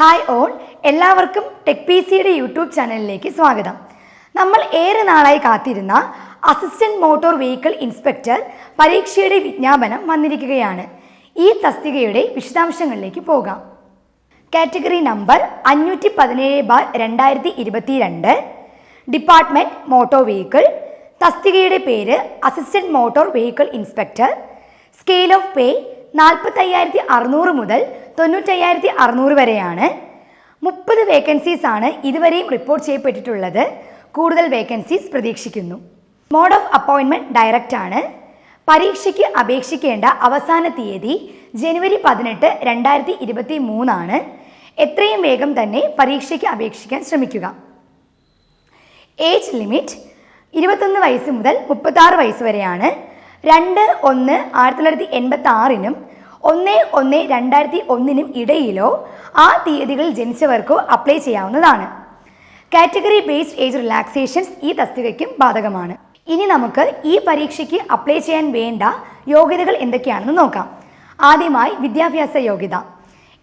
Hi all, എല്ലാവർക്കും tech PSCയുടെ YouTube ചാനലിലേക്ക് സ്വാഗതം. നമ്മൾ ഏറെ നാളായി കാത്തിരുന്ന അസിസ്റ്റന്റ് മോട്ടോർ വെഹിക്കിൾ ഇൻസ്പെക്ടർ പരീക്ഷയുടെ വിജ്ഞാപനം വന്നിരിക്കുകയാണ്. ഈ തസ്തികയുടെ വിശദാംശങ്ങളിലേക്ക് പോകാം. Category number 517/2022, department motor vehicle. തസ്തികയുടെ പേര് assistant motor vehicle inspector. Scale of pay 45,600 മുതൽ 95,600 വരെയാണ്. 30 വേക്കൻസീസ് ആണ് ഇതുവരെയും റിപ്പോർട്ട് ചെയ്യപ്പെട്ടിട്ടുള്ളത്. കൂടുതൽ വേക്കൻസീസ് പ്രതീക്ഷിക്കുന്നു. മോഡ് ഓഫ് അപ്പോയിൻമെന്റ് ഡയറക്റ്റ് ആണ്. പരീക്ഷയ്ക്ക് അപേക്ഷിക്കേണ്ട അവസാന തീയതി ജനുവരി 18, 2023 ആണ്. എത്രയും വേഗം തന്നെ പരീക്ഷയ്ക്ക് അപേക്ഷിക്കാൻ ശ്രമിക്കുക. ഏജ് ലിമിറ്റ് 21 വയസ്സ് മുതൽ 36 വയസ്സ് വരെയാണ്. 2/1/1986 1/1/2001 ഇടയിലോ ആ തീയതികളിൽ ജനിച്ചവർക്കോ അപ്ലൈ ചെയ്യാവുന്നതാണ്. കാറ്റഗറി ബേസ്ഡ് ഏജ് റിലാക്സേഷൻസ് ഈ തസ്തികയ്ക്കും ബാധകമാണ്. ഇനി നമുക്ക് ഈ പരീക്ഷയ്ക്ക് അപ്ലൈ ചെയ്യാൻ വേണ്ട യോഗ്യതകൾ എന്തൊക്കെയാണെന്ന് നോക്കാം. ആദ്യമായി വിദ്യാഭ്യാസ യോഗ്യത.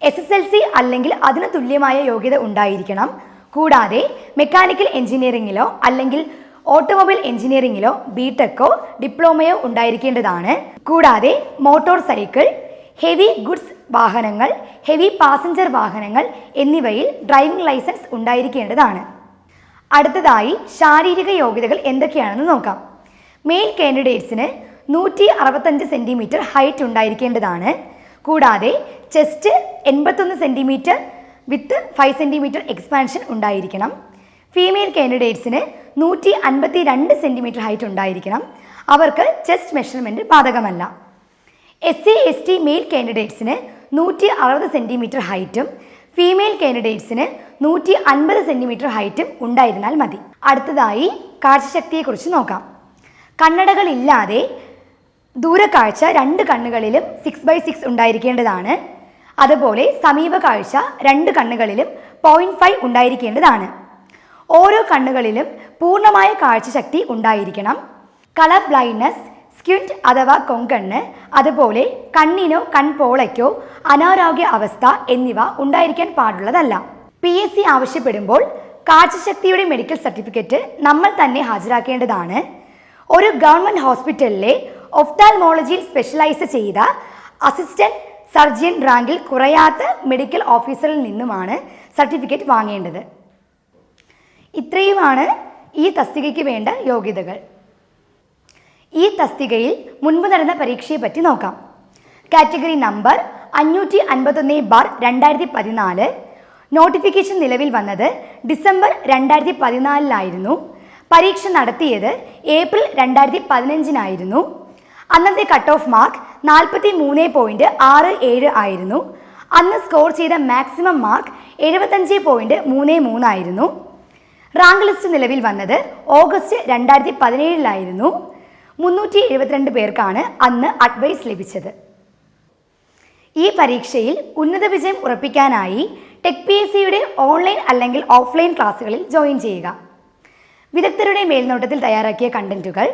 SSLC അല്ലെങ്കിൽ അതിന് തുല്യമായ യോഗ്യത ഉണ്ടായിരിക്കണം. കൂടാതെ മെക്കാനിക്കൽ എഞ്ചിനീയറിംഗിലോ അല്ലെങ്കിൽ ഓട്ടോമൊബൈൽ എഞ്ചിനീയറിംഗിലോ b.techോ ഡിപ്ലോമയോ ഉണ്ടായിരിക്കേണ്ടതാണ്. കൂടാതെ മോട്ടോർ സൈക്കിൾ, ഹെവി ഗുഡ്സ് വാഹനങ്ങൾ, ഹെവി പാസഞ്ചർ വാഹനങ്ങൾ എന്നിവയിൽ ഡ്രൈവിംഗ് ലൈസൻസ് ഉണ്ടായിരിക്കേണ്ടതാണ്. അടുത്തതായി ശാരീരിക യോഗ്യതകൾ എന്തൊക്കെയാണെന്ന് നോക്കാം. മെയിൽ കാൻഡിഡേറ്റ്സിന് 165 സെൻറ്റിമീറ്റർ ഹൈറ്റ് ഉണ്ടായിരിക്കേണ്ടതാണ്. കൂടാതെ chest 81 centimetre with 5 centimetre expansion ഉണ്ടായിരിക്കണം. ഫീമെയിൽ കാൻഡിഡേറ്റ്സിന് 152 സെൻറ്റിമീറ്റർ ഹൈറ്റ് ഉണ്ടായിരിക്കണം. അവർക്ക് ചെസ്റ്റ് മെഷർമെൻറ്റ് ബാധകമല്ല. SC/ST മെയിൽ കാൻഡിഡേറ്റ്സിന് 160 സെൻറ്റിമീറ്റർ ഹൈറ്റും ഫീമെയിൽ കാൻഡിഡേറ്റ്സിന് 150 സെൻറ്റിമീറ്റർ ഹൈറ്റും ഉണ്ടായിരുന്നാൽ മതി. അടുത്തതായി കാഴ്ചശക്തിയെക്കുറിച്ച് നോക്കാം. കണ്ണടകളില്ലാതെ ദൂരക്കാഴ്ച 2 കണ്ണുകളിലും 6/6 ഉണ്ടായിരിക്കേണ്ടതാണ്. അതുപോലെ സമീപ കാഴ്ച 2 കണ്ണുകളിലും 0.5 ഉണ്ടായിരിക്കേണ്ടതാണ്. ഓരോ കണ്ണുകളിലും പൂർണ്ണമായ കാഴ്ചശക്തി ഉണ്ടായിരിക്കണം. കളർ ബ്ലൈൻഡ്നസ്, സ്ക്വിൻറ്റ് അഥവാ കൊങ്കണ്ണ്, അതുപോലെ കണ്ണിനോ കൺപോളയ്ക്കോ അനാരോഗ്യ അവസ്ഥ എന്നിവ ഉണ്ടായിരിക്കാൻ പാടുള്ളതല്ല. PSC ആവശ്യപ്പെടുമ്പോൾ കാഴ്ചശക്തിയുടെ മെഡിക്കൽ സർട്ടിഫിക്കറ്റ് നമ്മൾ തന്നെ ഹാജരാക്കേണ്ടതാണ്. ഒരു ഗവൺമെൻറ് ഹോസ്പിറ്റലിലെ ഒഫ്താൽമോളജിയിൽ സ്പെഷ്യലൈസ് ചെയ്ത അസിസ്റ്റന്റ് സർജൻ റാങ്കിൽ കുറയാത്ത മെഡിക്കൽ ഓഫീസറിൽ നിന്നുമാണ് സർട്ടിഫിക്കറ്റ് വാങ്ങേണ്ടത്. ഇത്രയുമാണ് ഈ തസ്തികയ്ക്ക് വേണ്ട യോഗ്യതകൾ. ഈ തസ്തികയിൽ മുൻപ് നടന്ന പരീക്ഷയെ പറ്റി നോക്കാം. Category number 551/2014. നോട്ടിഫിക്കേഷൻ നിലവിൽ വന്നത് ഡിസംബർ 2014 പരീക്ഷ നടത്തിയത് ഏപ്രിൽ 2015 അന്നത്തെ കട്ട് ഓഫ് മാർക്ക് 43.67 ആയിരുന്നു. അന്ന് സ്കോർ ചെയ്ത മാക്സിമം മാർക്ക് 75.33 റാങ്ക് ലിസ്റ്റ് നിലവിൽ വന്നത് ഓഗസ്റ്റ് 2017 372 പേർക്കാണ് അന്ന് അഡ്വൈസ് ലഭിച്ചത്. ഈ പരീക്ഷയിൽ ഉന്നത വിജയം ഉറപ്പിക്കാനായി ടെക് PSCയുടെ ഓൺലൈൻ അല്ലെങ്കിൽ ഓഫ്ലൈൻ ക്ലാസ്സുകളിൽ ജോയിൻ ചെയ്യുക. വിദഗ്ധരുടെ മേൽനോട്ടത്തിൽ തയ്യാറാക്കിയ കണ്ടന്റുകൾ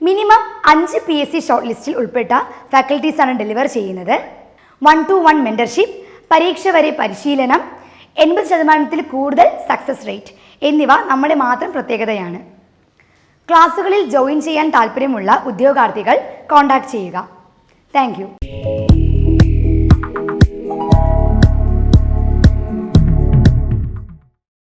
മിനിമം 5 PSC ഷോർട്ട് ലിസ്റ്റിൽ ഉൾപ്പെട്ട ഫാക്കൽറ്റീസാണ് ഡെലിവർ ചെയ്യുന്നത്. 1-to-1 മെന്റർഷിപ്പ്, പരീക്ഷ വരെ പരിശീലനം, 80% കൂടുതൽ സക്സസ് റേറ്റ് എന്നിവ നമ്മുടെ മാത്രം പ്രത്യേകതയാണ്. ക്ലാസ്സുകളിൽ ജോയിൻ ചെയ്യാൻ താല്പര്യമുള്ള ഉദ്യോഗാർത്ഥികൾ കോൺടാക്ട് ചെയ്യുക. Thank you.